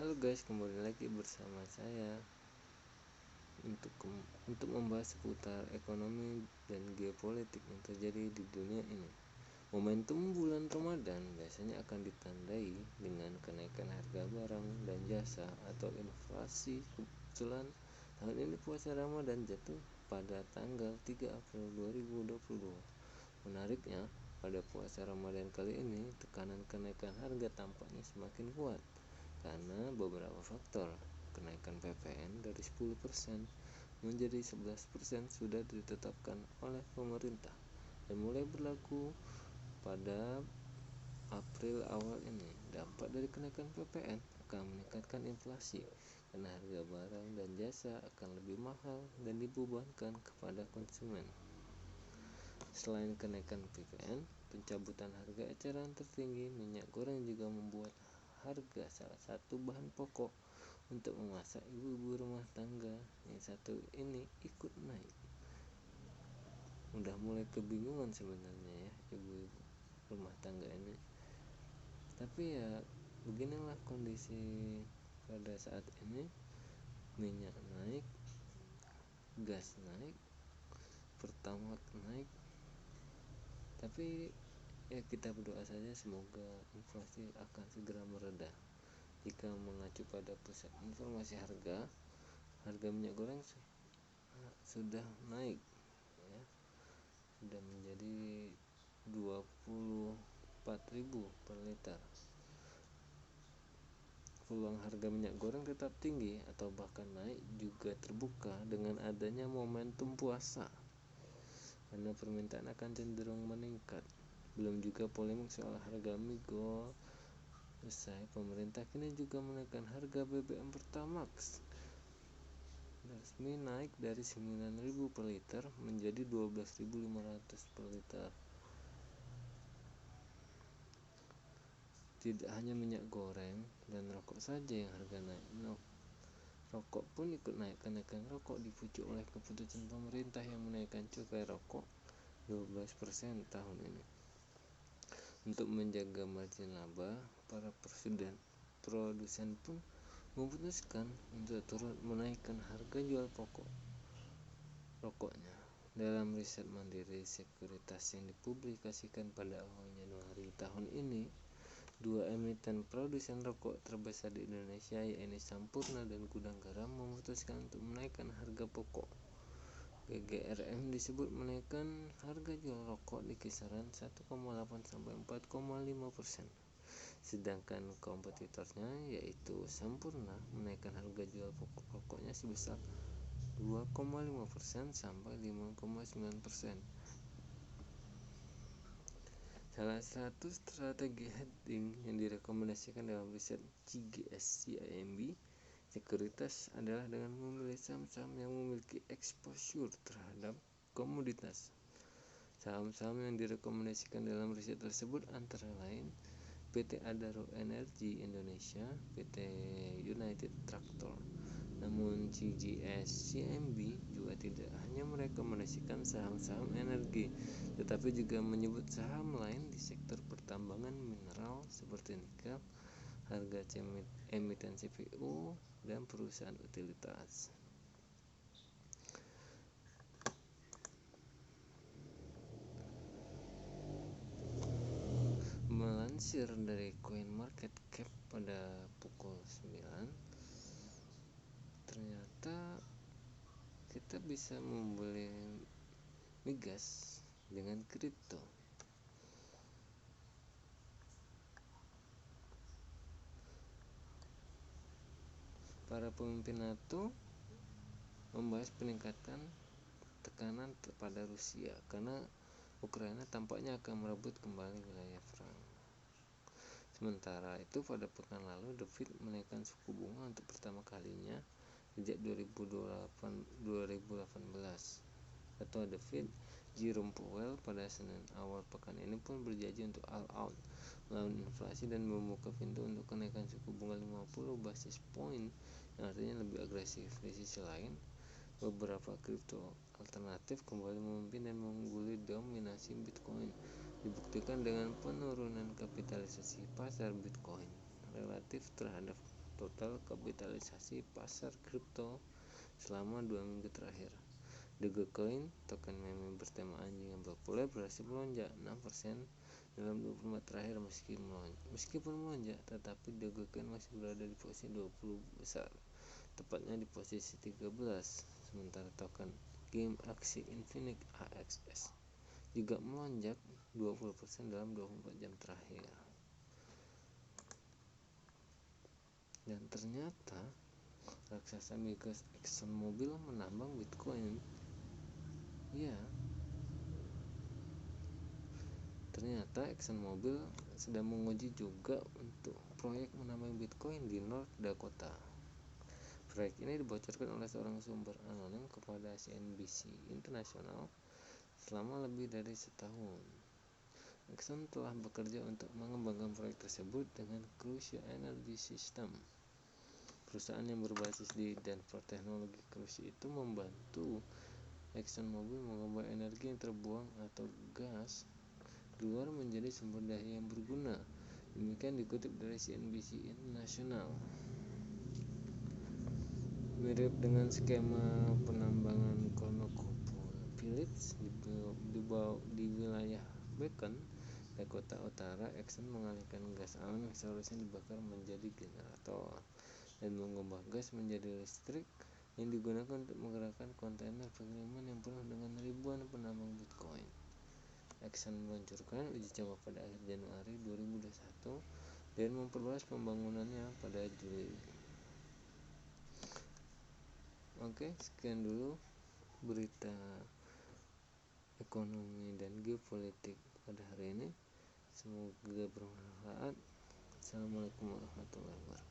Halo guys, kembali lagi bersama saya untuk membahas seputar ekonomi dan geopolitik yang terjadi di dunia ini. Momentum bulan Ramadan biasanya akan ditandai dengan kenaikan harga barang dan jasa atau inflasi. Kebetulan tahun ini puasa Ramadan jatuh pada tanggal 3 April 2022. Menariknya, pada puasa Ramadan kali ini tekanan kenaikan harga tampaknya semakin kuat karena beberapa faktor. Kenaikan PPN dari 10% menjadi 11% sudah ditetapkan oleh pemerintah dan mulai berlaku pada April awal ini. Dampak dari kenaikan PPN akan meningkatkan inflasi karena harga barang dan jasa akan lebih mahal dan dibebankan kepada konsumen. Selain kenaikan PPN, pencabutan harga eceran tertinggi minyak goreng juga membuat harga salah satu bahan pokok untuk memasak ibu-ibu rumah tangga yang satu ini ikut naik. Udah mulai kebingungan sebenarnya ya ibu-ibu rumah tangga ini. Tapi ya beginilah kondisi pada saat ini. Minyak naik, gas naik, Pertamax naik. Tapi ya kita berdoa saja semoga inflasi akan segera mereda. Jika mengacu pada pusat informasi harga minyak goreng sudah naik ya, sudah menjadi 24.000 per liter. Peluang harga minyak goreng tetap tinggi atau bahkan naik juga terbuka dengan adanya momentum puasa, karena permintaan akan cenderung meningkat. Belum juga polemik soal harga migo. Usai pemerintah kini juga menaikkan harga BBM Pertamax resmi naik dari 9.000 per liter menjadi 12.500 per liter. Tidak hanya minyak goreng dan rokok saja yang harga naik. Rokok pun ikut naik. Kenaikan rokok dipicu oleh keputusan pemerintah yang menaikkan cukai rokok 12% tahun ini. Untuk menjaga margin laba, para produsen pun memutuskan untuk turut menaikkan harga jual pokok rokoknya. Dalam riset Mandiri Sekuritas yang dipublikasikan pada awal Januari tahun ini, 2 emiten produsen rokok terbesar di Indonesia yaitu Sampurna dan Gudang Garam memutuskan untuk menaikkan harga pokok. GGRM disebut menaikkan harga jual rokok di kisaran 1,8 sampai 4,5%. Sedangkan kompetitornya yaitu Sampurna menaikkan harga jual pokok rokoknya sebesar 2,5% sampai 5,9%. Salah satu strategi hedging yang direkomendasikan dalam riset CGS-CIMB Sekuritas adalah dengan memilih saham-saham yang memiliki exposure terhadap komoditas. Saham-saham yang direkomendasikan dalam riset tersebut antara lain PT Adaro Energi Indonesia, PT United Tractor. Namun CGS-CIMB juga tidak hanya merekomendasikan saham-saham energi, tetapi juga menyebut saham lain di sektor pertambangan mineral seperti nikel, harga emiten CPO, dan perusahaan utilitas. Melansir dari CoinMarketCap pada pukul 9, ternyata kita bisa membeli migas dengan kripto. Para pemimpin NATO membahas peningkatan tekanan pada Rusia karena Ukraina tampaknya akan merebut kembali wilayah perang. Sementara itu pada pekan lalu The Fed menaikkan suku bunga untuk pertama kalinya sejak 2018. Ketua The Fed Jerome Powell pada Senin awal pekan ini pun berjanji untuk all out melawan inflasi dan membuka pintu untuk kenaikan suku bunga 50 basis point yang artinya lebih agresif. Di sisi lain, beberapa kripto alternatif kembali memimpin dan mengungguli dominasi Bitcoin, dibuktikan dengan penurunan kapitalisasi pasar Bitcoin relatif terhadap total kapitalisasi pasar kripto selama 2 minggu terakhir. Dogecoin, token meme bertema anjing yang populer, berhasil melonjak 6% dalam 24 terakhir. Meskipun melonjak, tetapi Dogecoin masih berada di posisi 20 besar, tepatnya di posisi 13. Sementara token game Axie Infinite (AXS) juga melonjak 20% dalam 24 jam terakhir. Dan ternyata raksasa migas ExxonMobil menambang Bitcoin. Ya, ternyata ExxonMobil sedang menguji juga untuk proyek menambang Bitcoin di North Dakota. Proyek ini dibocorkan oleh seorang sumber anonim kepada CNBC International selama lebih dari setahun. Exxon telah bekerja untuk mengembangkan proyek tersebut dengan Crucial Energy System. Perusahaan yang berbasis di Denver, teknologi Crucial itu membantu ExxonMobil mengubah energi yang terbuang atau gas keluar menjadi sumber daya yang berguna. Demikian dikutip dari CNBC International. Mirip dengan skema penambangan ConocoPhillips di wilayah Bacon, Dakota Utara, Exxon mengalihkan gas alam yang seharusnya dibakar menjadi generator dan mengubah gas menjadi listrik yang digunakan untuk menggerakkan kontainer pengiriman yang penuh dengan ribuan penambang Bitcoin. Exxon meluncurkan uji coba pada akhir Januari 2021 dan memperluas pembangunannya pada Juli. Oke, sekian dulu berita ekonomi dan geopolitik pada hari ini. Semoga bermanfaat. Assalamualaikum warahmatullahi wabarakatuh.